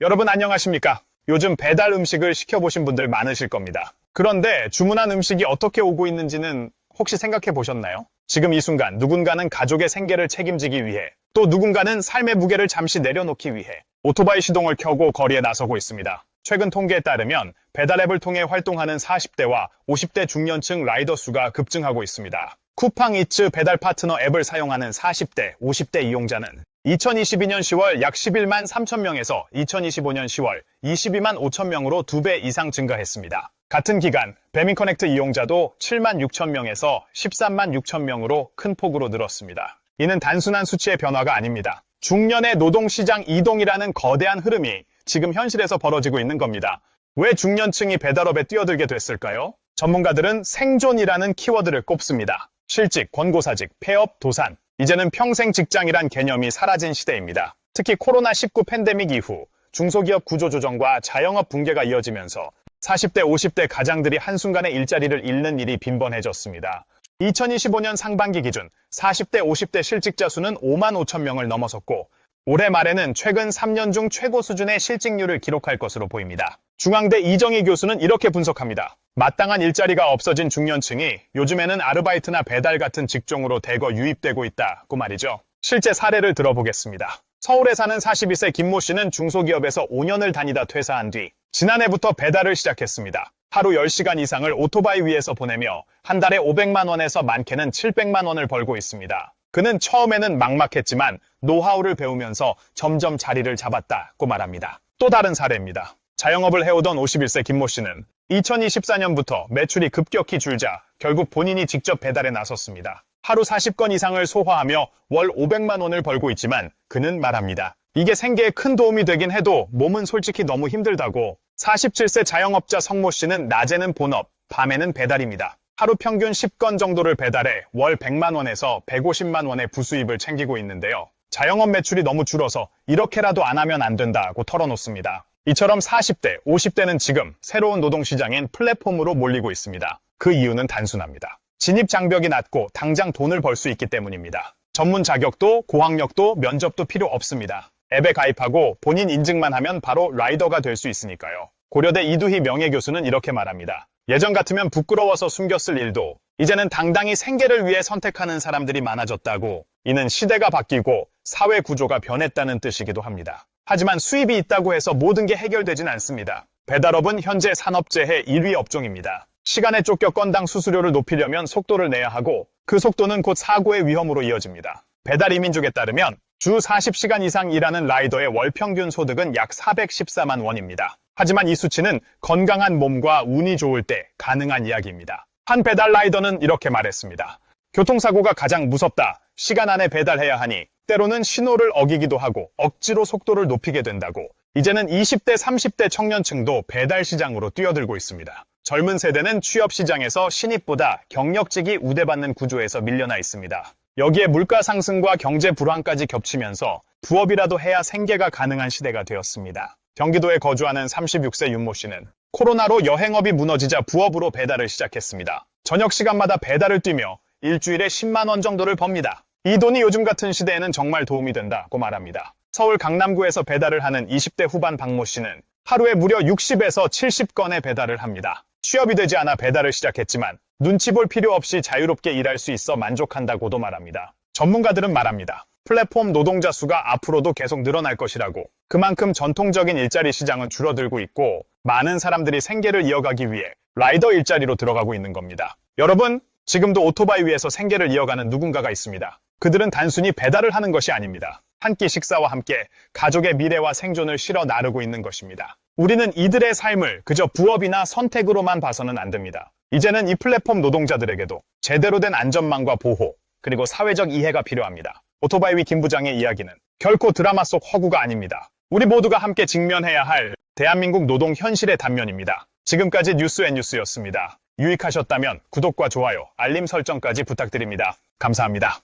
여러분 안녕하십니까? 요즘 배달 음식을 시켜보신 분들 많으실 겁니다. 그런데 주문한 음식이 어떻게 오고 있는지는 혹시 생각해 보셨나요? 지금 이 순간 누군가는 가족의 생계를 책임지기 위해, 또 누군가는 삶의 무게를 잠시 내려놓기 위해 오토바이 시동을 켜고 거리에 나서고 있습니다. 최근 통계에 따르면 배달 앱을 통해 활동하는 40대와 50대 중년층 라이더 수가 급증하고 있습니다. 쿠팡이츠 배달 파트너 앱을 사용하는 40대, 50대 이용자는 2022년 10월 약 11만 3천 명에서 2025년 10월 22만 5천 명으로 2배 이상 증가했습니다. 같은 기간 배민커넥트 이용자도 7만 6천 명에서 13만 6천 명으로 큰 폭으로 늘었습니다. 이는 단순한 수치의 변화가 아닙니다. 중년의 노동시장 이동이라는 거대한 흐름이 지금 현실에서 벌어지고 있는 겁니다. 왜 중년층이 배달업에 뛰어들게 됐을까요? 전문가들은 생존이라는 키워드를 꼽습니다. 실직, 권고사직, 폐업, 도산. 이제는 평생 직장이란 개념이 사라진 시대입니다. 특히 코로나19 팬데믹 이후 중소기업 구조조정과 자영업 붕괴가 이어지면서 40대, 50대 가장들이 한순간에 일자리를 잃는 일이 빈번해졌습니다. 2025년 상반기 기준 40대, 50대 실직자 수는 5만 5천 명을 넘어섰고 올해 말에는 최근 3년 중 최고 수준의 실직률을 기록할 것으로 보입니다. 중앙대 이정희 교수는 이렇게 분석합니다. 마땅한 일자리가 없어진 중년층이 요즘에는 아르바이트나 배달 같은 직종으로 대거 유입되고 있다고 말이죠. 실제 사례를 들어보겠습니다. 서울에 사는 42세 김모 씨는 중소기업에서 5년을 다니다 퇴사한 뒤 지난해부터 배달을 시작했습니다. 하루 10시간 이상을 오토바이 위에서 보내며 한 달에 500만 원에서 많게는 700만 원을 벌고 있습니다. 그는 처음에는 막막했지만 노하우를 배우면서 점점 자리를 잡았다고 말합니다. 또 다른 사례입니다. 자영업을 해오던 51세 김모 씨는 2024년부터 매출이 급격히 줄자 결국 본인이 직접 배달에 나섰습니다. 하루 40건 이상을 소화하며 월 500만 원을 벌고 있지만 그는 말합니다. 이게 생계에 큰 도움이 되긴 해도 몸은 솔직히 너무 힘들다고. 47세 자영업자 성모 씨는 낮에는 본업, 밤에는 배달입니다. 하루 평균 10건 정도를 배달해 월 100만 원에서 150만 원의 부수입을 챙기고 있는데요. 자영업 매출이 너무 줄어서 이렇게라도 안 하면 안 된다고 털어놓습니다. 이처럼 40대, 50대는 지금 새로운 노동시장인 플랫폼으로 몰리고 있습니다. 그 이유는 단순합니다. 진입 장벽이 낮고 당장 돈을 벌 수 있기 때문입니다. 전문 자격도 고학력도 면접도 필요 없습니다. 앱에 가입하고 본인 인증만 하면 바로 라이더가 될 수 있으니까요. 고려대 이두희 명예교수는 이렇게 말합니다. 예전 같으면 부끄러워서 숨겼을 일도 이제는 당당히 생계를 위해 선택하는 사람들이 많아졌다고. 이는 시대가 바뀌고 사회 구조가 변했다는 뜻이기도 합니다. 하지만 수입이 있다고 해서 모든 게 해결되진 않습니다. 배달업은 현재 산업재해 1위 업종입니다. 시간에 쫓겨 건당 수수료를 높이려면 속도를 내야 하고 그 속도는 곧 사고의 위험으로 이어집니다. 배달 이민족에 따르면 주 40시간 이상 일하는 라이더의 월 평균 소득은 약 414만 원입니다. 하지만 이 수치는 건강한 몸과 운이 좋을 때 가능한 이야기입니다. 한 배달 라이더는 이렇게 말했습니다. 교통사고가 가장 무섭다. 시간 안에 배달해야 하니 때로는 신호를 어기기도 하고 억지로 속도를 높이게 된다고. 이제는 20대, 30대 청년층도 배달 시장으로 뛰어들고 있습니다. 젊은 세대는 취업 시장에서 신입보다 경력직이 우대받는 구조에서 밀려나 있습니다. 여기에 물가 상승과 경제 불황까지 겹치면서 부업이라도 해야 생계가 가능한 시대가 되었습니다. 경기도에 거주하는 36세 윤모 씨는 코로나로 여행업이 무너지자 부업으로 배달을 시작했습니다. 저녁 시간마다 배달을 뛰며 일주일에 10만 원 정도를 법니다. 이 돈이 요즘 같은 시대에는 정말 도움이 된다고 말합니다. 서울 강남구에서 배달을 하는 20대 후반 박모 씨는 하루에 무려 60에서 70건의 배달을 합니다. 취업이 되지 않아 배달을 시작했지만 눈치 볼 필요 없이 자유롭게 일할 수 있어 만족한다고도 말합니다. 전문가들은 말합니다. 플랫폼 노동자 수가 앞으로도 계속 늘어날 것이라고. 그만큼 전통적인 일자리 시장은 줄어들고 있고 많은 사람들이 생계를 이어가기 위해 라이더 일자리로 들어가고 있는 겁니다. 여러분, 지금도 오토바이 위에서 생계를 이어가는 누군가가 있습니다. 그들은 단순히 배달을 하는 것이 아닙니다. 한 끼 식사와 함께 가족의 미래와 생존을 실어 나르고 있는 것입니다. 우리는 이들의 삶을 그저 부업이나 선택으로만 봐서는 안 됩니다. 이제는 이 플랫폼 노동자들에게도 제대로 된 안전망과 보호, 그리고 사회적 이해가 필요합니다. 오토바이 위 김 부장의 이야기는 결코 드라마 속 허구가 아닙니다. 우리 모두가 함께 직면해야 할 대한민국 노동 현실의 단면입니다. 지금까지 뉴스앤뉴스였습니다. 유익하셨다면 구독과 좋아요, 알림 설정까지 부탁드립니다. 감사합니다.